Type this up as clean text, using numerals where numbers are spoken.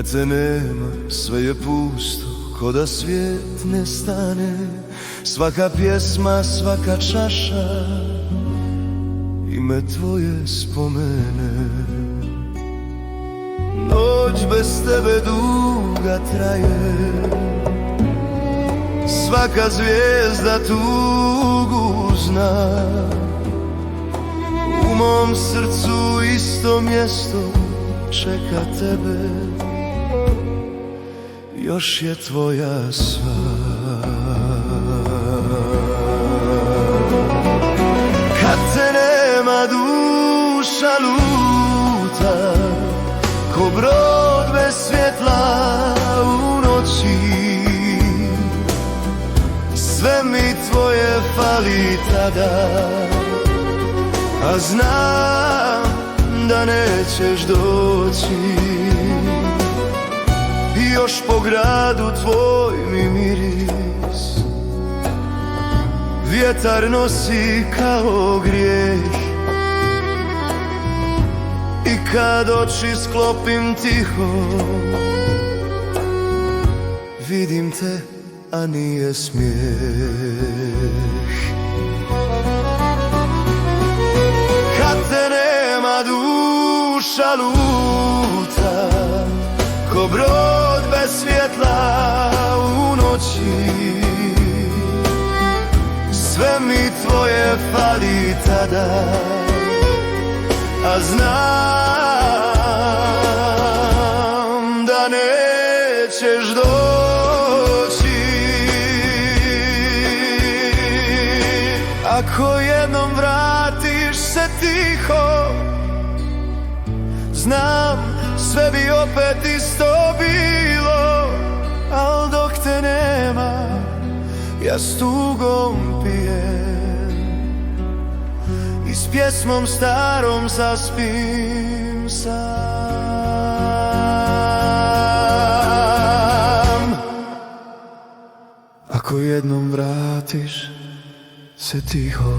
Kad te nema, sve je pusto, ko da svijet ne stane. Svaka pjesma, svaka čaša ime tvoje spomene. Noć bez tebe duga traje, svaka zvijezda tugu zna. U mom srcu isto mjesto čeka tebe, još je tvoja sva. Kad te nema, duša luta ko brod bez svjetla u noći. Sve mi tvoje fali tada, a znam da nećeš doći. I još po gradu tvoj mi miris vjetar nosi kao grijeh. I kad oči sklopim tiho, vidim te, a nije smijeh. Kad te nema, duša luta ko brod bez svjetla u noći. Sve mi tvoje fali tada, a znam da nećeš doći. Ako jednom vratiš se tiho, znam sve bi opet isto bilo. Al dok te nema, ja s tugom pijem i s pjesmom starom zaspim sam. Ako jednom vratiš se tiho,